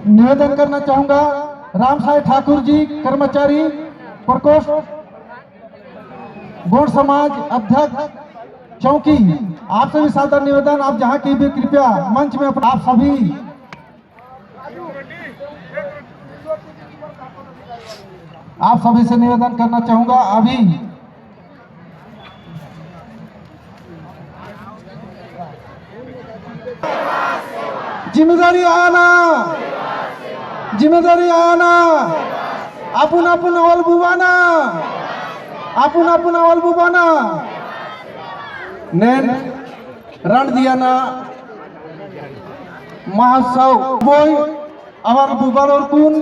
निवेदन करना चाहूंगा राम साई ठाकुर जी, कर्मचारी प्रकोष्ठ गौड़ समाज अध्यक्ष चौकी, आपसे भी सादर निवेदन, आप जहां की भी कृपया मंच में आप सभी से निवेदन करना चाहूंगा। अभी जिम्मेदारी आना, जिम्मेदारी आना, आपण आपण अवल बुबाना, आपण आपण अवल बुबाना नैन रण दिया ना महोत्सव अवर बुबाल और कुन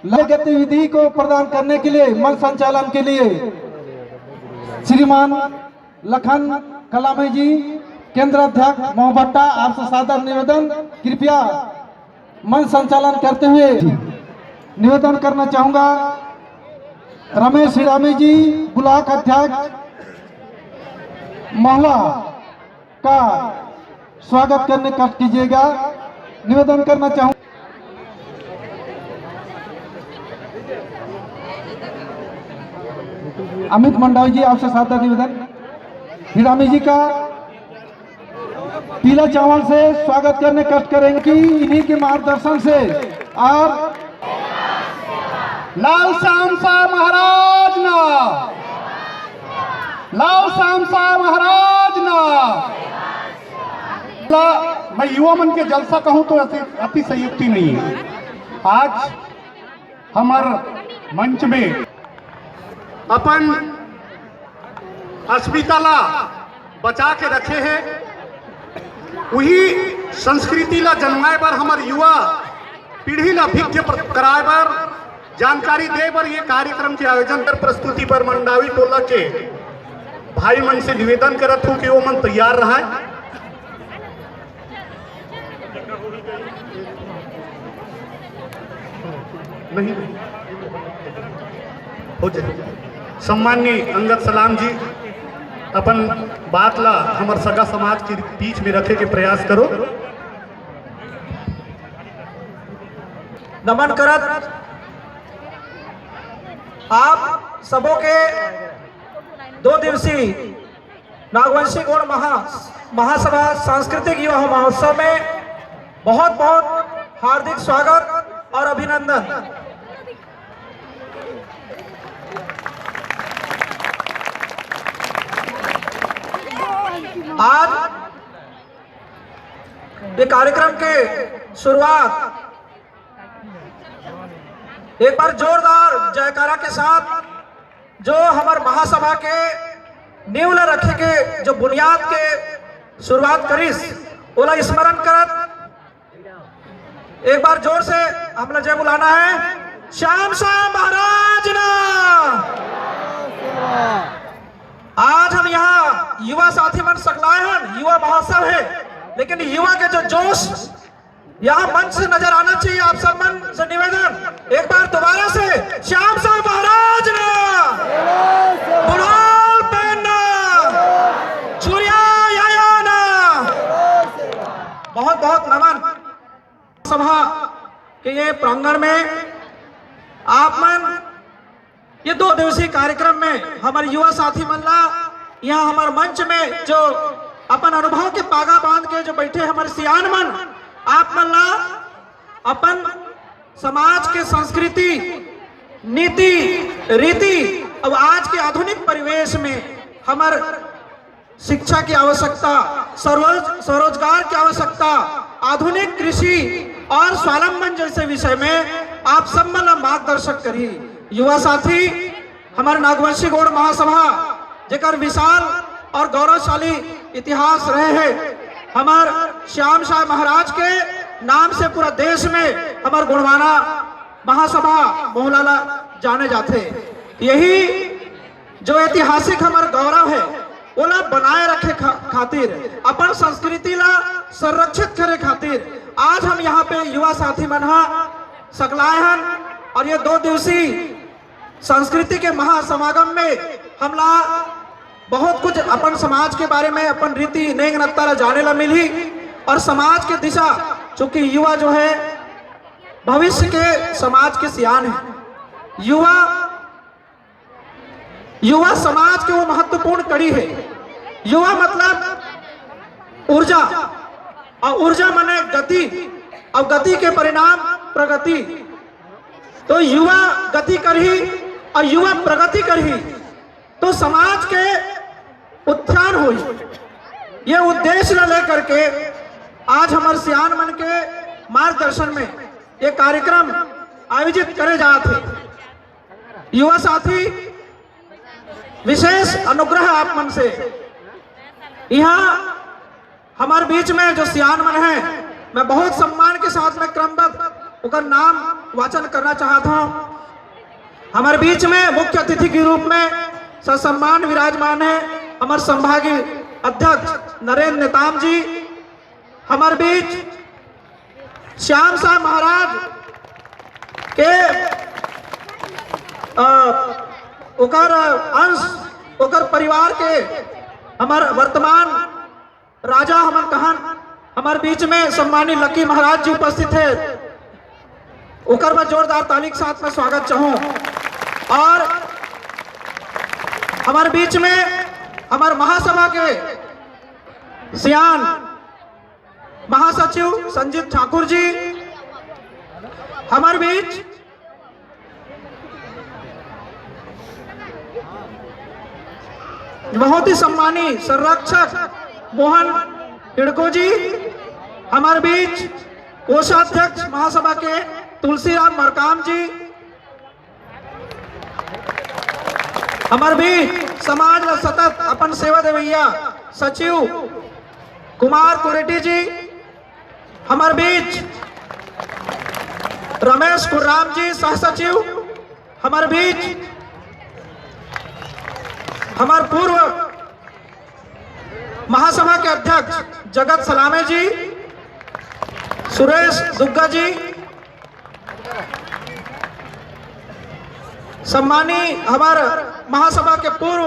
गतिविधि को प्रदान करने के लिए मंच संचालन के लिए श्रीमान लखन कलामी जी, केंद्र अध्यक्ष मोहभट्टा, आपसे सादर निवेदन, कृपया मंच संचालन करते हुए निवेदन करना चाहूंगा रमेश हिरामी जी, ब्लॉक अध्यक्ष महिला का स्वागत करने कष्ट कीजिएगा। निवेदन करना चाहूंगा अमित मंडावी जी, आपसे सादर निवेदन, हिरामी जी का पीला चावल से स्वागत करने कष्ट करेंगे कि इन्हीं के मार्गदर्शन से। और लाल श्यामसा महाराज ना, लाल श्यामसा महाराज ना। मैं युवा मन के जलसा कहूं तो अति संयुक्ति नहीं है। आज हमार मंच में अपन अस्मिता ला बचा के रखे हैं, वही संस्कृति ला जन्माए बर, हमार युवा पीढ़ी ला भिज्ञ कराए बर, जानकारी दे बर ये कार्यक्रम के आयोजन कर प्रस्तुति पर मंडावी टोला के भाई मन से निवेदन करत हूं कि वो मन तैयार रहा है। नहीं हो जाए। सम्माननीय अंगद सलाम जी, अपन बात ला हमार सगा समाज के बीच में रखे के प्रयास करो। नमन करत आप सबों के 2 दिवसीय नागवंशी गौड़ महासभा सांस्कृतिक युवा महोत्सव में बहुत बहुत हार्दिक स्वागत और अभिनंदन। आज ये कार्यक्रम के शुरुआत एक बार जोरदार जयकारा के साथ जो हमारे महासभा के नींव ला रखे के जो बुनियाद के शुरुआत करीस ओला स्मरण करत एक बार जोर से हम जय बुलाना है। श्याम शाह महाराज ना। आज हम यहाँ युवा साथी मन सकलाए हैं, युवा महोत्सव है, लेकिन युवा के जो जोश यहाँ मंच से नजर आना चाहिए। आप सब मन से निवेदन एक बार दोबारा से श्याम शाह महाराज ना, बुढ़ाल पहनना, चूड़िया यायाना, बहुत बहुत नमन। सभा के ये प्रांगण में आप मन ये 2 दिवसीय कार्यक्रम में हमारे युवा साथी मल्ला यहाँ हमारे मंच में जो अपन अनुभव के पागा बांध के जो बैठे हमारे सियान मन, आप मल्ला अपन समाज के संस्कृति, नीति, रीति, अब आज के आधुनिक परिवेश में हमारे शिक्षा की आवश्यकता, स्वरोजगार की आवश्यकता, आधुनिक कृषि और स्वावलंबन जैसे विषय में आप सब मन मार्गदर्शक करिए। युवा साथी हमारे नागवंशी गौड़ महासभा जेकर विशाल और गौरवशाली इतिहास रहे हैं, हमारे श्याम शाह महाराज के नाम से पूरा देश में हमारे गुणवाना महासभा मोहलाला जाने जाते। यही जो ऐतिहासिक हमारे गौरव है ओला बनाए रखे खातिर, अपन संस्कृति ला संरक्षित करे खातिर आज हम यहाँ पे युवा साथी मन सकलाए हैं। और ये 2 दिवसीय संस्कृति के महासमागम में हमला बहुत कुछ अपन समाज के बारे में, अपन रीति नेंग नत्ता जाने ला मिली और समाज के दिशा, चूंकि युवा जो है भविष्य के समाज के सियान हैं। युवा समाज की वो महत्वपूर्ण कड़ी है। युवा मतलब ऊर्जा, और ऊर्जा माने गति, और गति के परिणाम प्रगति। तो युवा गति कर ही और युवा प्रगति कर ही तो समाज के उत्थान हुई। ये उद्देश्य लेकर के आज हमारे सियान मन के मार्गदर्शन में ये कार्यक्रम आयोजित करे जाते थे। युवा साथी, विशेष अनुग्रह आप मन से यहाँ हमारे बीच में जो सियान मन है, मैं बहुत सम्मान के साथ में क्रमबद्ध उनका नाम वाचन करना चाहता हूँ। हमारे बीच में मुख्य अतिथि के रूप में ससम्मान विराजमान है हमारे संभागीय अध्यक्ष नरेंद्र नेताम जी। हमारे बीच श्याम शाह महाराज के ओकर अंश, ओकर परिवार के हमारे वर्तमान राजा हमन कहन हमारे बीच में सम्मानित लक्की महाराज जी उपस्थित है। ओकर मैं जोरदार ताली के साथ में स्वागत चाहूँ। और हमारे बीच में हमारे महासभा के सियान महासचिव संजीत ठाकुर जी हमारे बीच, बहुत ही सम्मानी संरक्षक मोहन हिड़को जी हमारे बीच, कोषाध्यक्ष महासभा के तुलसीराम मरकाम जी हमारे बीच, समाज व सतत अपन सेवा देवैया सचिव कुमार कुरेटी जी हमारे बीच, रमेश कुर्राम जी सह सचिव हमारे बीच, हमारे पूर्व महासभा के अध्यक्ष जगत सलामे जी, सुरेश दुग्गा जी, सम्मानी हमारे महासभा के पूर्व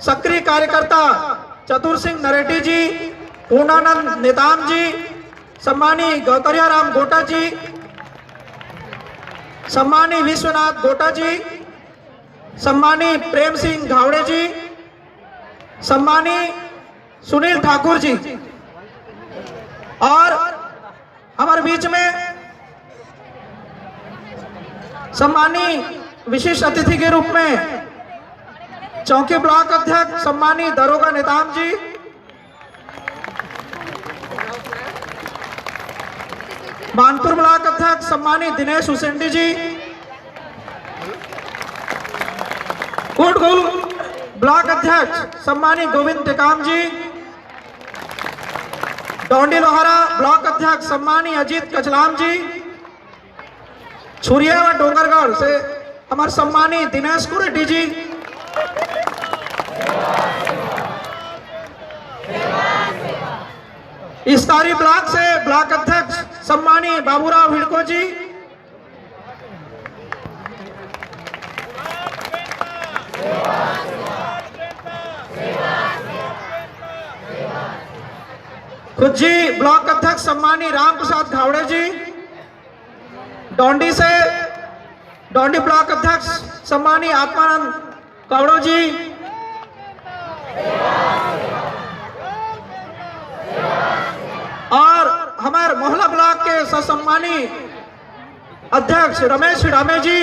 सक्रिय कार्यकर्ता चतुर सिंह नरेटी जी, पूर्णानंद नेताम जी, सम्मानी गौतरिया राम गोटा जी, सम्मानी विश्वनाथ गोटा जी, सम्मानी प्रेम सिंह घावड़े जी, सम्मानी सुनील ठाकुर जी, और हमारे बीच में सम्मानी विशेष अतिथि के रूप में चौकी ब्लॉक अध्यक्ष सम्मानी दरोगा नेताम जी, मानपुर ब्लॉक अध्यक्ष सम्मानी दिनेश हुसैंडी जी, कोटगुल ब्लॉक अध्यक्ष सम्मानी गोविंद टेकाम जी, डोंडी लोहारा ब्लॉक अध्यक्ष सम्मानी अजीत कचलाम जी, छुरिया व डोंगरगढ़ से हमारे सम्मानी दिनेश कुरेटी जी, इस्तारी ब्लॉक से ब्लॉक अध्यक्ष सम्मानी बाबूराव हिड़को जी, खुज्जी ब्लॉक अध्यक्ष सम्मानी राम प्रसाद घावड़े जी, डोंडी से डोंडी ब्लॉक अध्यक्ष सम्मानी आत्मानंद कौड़ो जी, और हमारे मोहल्ला ब्लॉक के ससम्मानी अध्यक्ष रमेश हिडामे जी,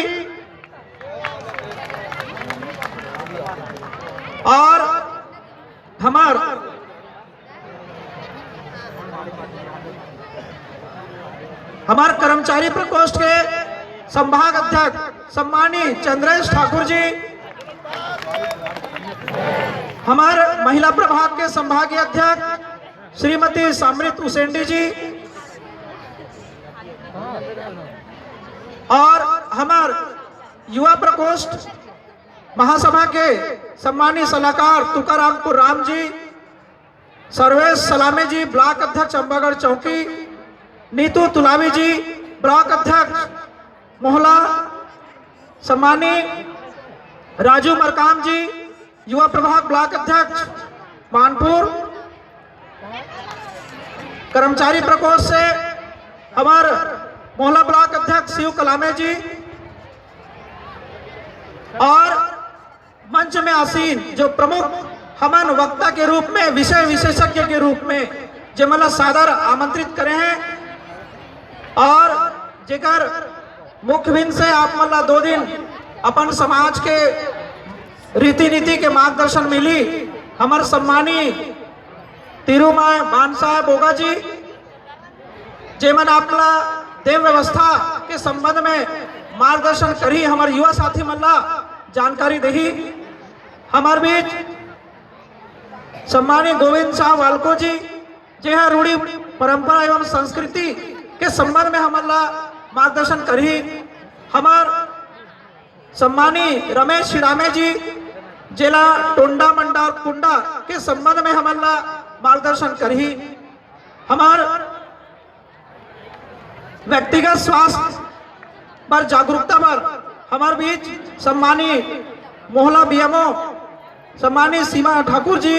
और हमारे कर्मचारी प्रकोष्ठ के संभाग अध्यक्ष सम्मानी चंद्रेश ठाकुर जी, हमारे महिला प्रभाग के संभागीय अध्यक्ष श्रीमती समृत उसेंडी जी, और हमारे युवा प्रकोष्ठ महासभा के सम्मानी सलाहकार तुकाराम कुर्राम जी, सर्वेश सलामे जी ब्लॉक अध्यक्ष अंबागढ़ चौकी, नीतू तुलावी जी ब्लॉक अध्यक्ष मोहला, सम्मानी राजू मरकाम जी युवा प्रभाग ब्लॉक अध्यक्ष मानपुर, कर्मचारी प्रकोष्ठ से हमारे मोहला ब्लॉक अध्यक्ष शिव कलामे जी और मंच में आसीन जो प्रमुख हमन वक्ता के रूप में, विषय विशेषज्ञ के रूप में जमला सादर आमंत्रित करे हैं और जेकर मुख्य बिंद से आप मला 2 दिन अपन समाज के रीति नीति के मार्गदर्शन मिली। हमार सम्मानी तिरुमाय बानसाय बोगा जी जेमन आपला देव व्यवस्था के संबंध में मार्गदर्शन करी, हमार युवा साथी मल्ला जानकारी दही। हमार बीच सम्मानी गोविंद शाह वाल्को जी जे है रूढ़ी परंपरा एवं संस्कृति के संबंध में हमारा मार्गदर्शन करी। हमार सम्मानी रमेश शिरामे जी जिला टोंडा मंडा कुंडा के संबंध में हमारा मार्गदर्शन करी। हमार व्यक्तिगत स्वास्थ्य पर जागरूकता पर हमारे बीच सम्मानी मोहला बीएमओ सम्मानी सीमा ठाकुर जी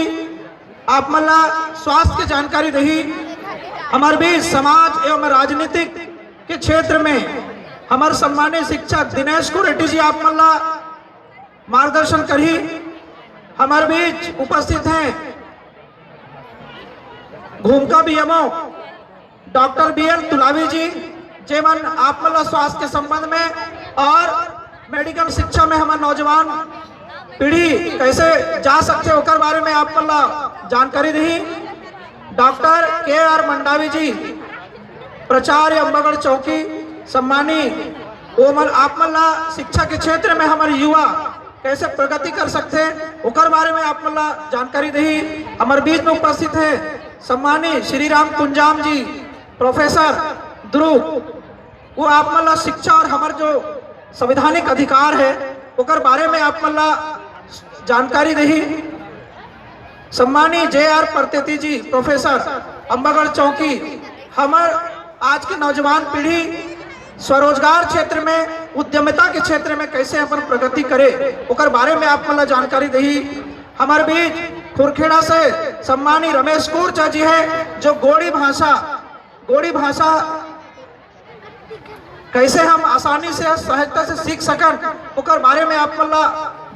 आप मला स्वास्थ्य की जानकारी दही। हमारे बीच समाज एवं राजनीतिक के क्षेत्र में हमारे सम्मानित शिक्षक दिनेश कुरेटी जी आप मला मार्गदर्शन करी। हमारे बीच उपस्थित हैं घूमका बीएमओ डॉक्टर बीएल तुलावी जी जेमन आप मला स्वास्थ्य के संबंध में और मेडिकल शिक्षा में हमारे नौजवान पीढ़ी कैसे जा सकते होकर बारे में आप मला जानकारी दी। डॉक्टर KR मंडावी जी प्राचार्य अम्बागढ़ चौकी सम्मानी ओमल आप मला शिक्षा के क्षेत्र में हमारे युवा कैसे प्रगति कर सकते हैं उकर बारे में आप मला जानकारी दी। हमारे बीच में उपस्थित है सम्मानी श्री राम कुंजाम जी प्रोफेसर ध्रुव, वो आप मला शिक्षा और हमारे जो संवैधानिक अधिकार है उकर बारे में आप मला जानकारी दही। सम्मानी JR परतेती जी प्रोफेसर अम्बागढ़ चौकी हमार आज के नौजवान पीढ़ी स्वरोजगार क्षेत्र में उद्यमिता के क्षेत्र में कैसे अपन प्रगति करे उकर बारे में आप मला जानकारी दही। हमारे बीच खुरखेड़ा से सम्मानी रमेश कोरचा जी है जो गोड़ी भाषा कैसे हम आसानी से सहजता से सीख सकन उकर बारे में आप मला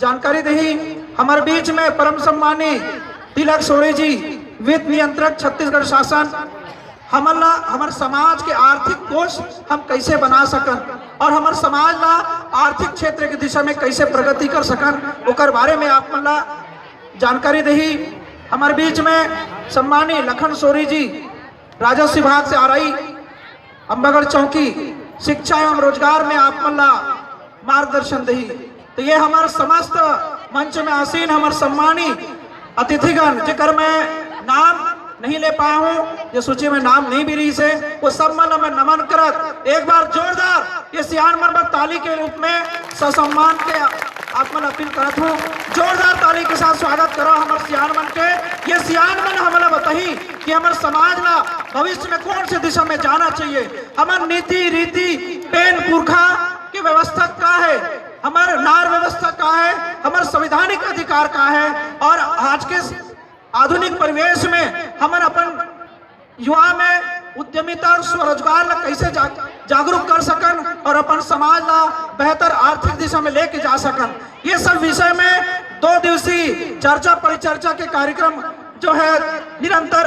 जानकारी दही। हमारे बीच में परम सम्मानी तिलक सोरे जी वित्त नियंत्रक छत्तीसगढ़ शासन हमारे समाज के आर्थिक कोष हम कैसे बना सकन और हमारे समाज ला आर्थिक क्षेत्र की दिशा में कैसे प्रगति कर सकन उकर बारे में आप मला जानकारी दही। हमारे बीच में सम्मानी लखन सोरी जी राजस्व विभाग से आ रही अम्बागढ़ चौकी शिक्षा एवं रोजगार में आप मला मार्गदर्शन दही। तो ये हमारे समस्त मंच में आसीन हमारे सम्मानी अतिथिगण जेकर मैं नाम नहीं ले पाया हूँ, ये सूची में नाम नहीं भी रही से वो सब मला मैं नमन करत एक बार जोरदार ये सियान मरमर ताली के रूप में ससम्मान के आप मन अपील करत हूँ। जोरदार ताली के साथ स्वागत करो हमारे सियान मन के। ये सियान मन हमारा बताही कि हमारे समाज ला भविष्य में कौन सी दिशा में जाना चाहिए, हमारे नीति रीति पेन पुरखा की व्यवस्था का है, हमारे नार व्यवस्था का है, हमारे संवैधानिक अधिकार का है और आज के आधुनिक परिवेश में हमारे अपन युवा में उद्यमिता और स्वरोजगार ला कैसे जागरूक कर सकन और अपन समाज ला बेहतर आर्थिक दिशा में लेके जा सकन। ये सब विषय में 2 दिवसीय चर्चा परिचर्चा के कार्यक्रम जो है निरंतर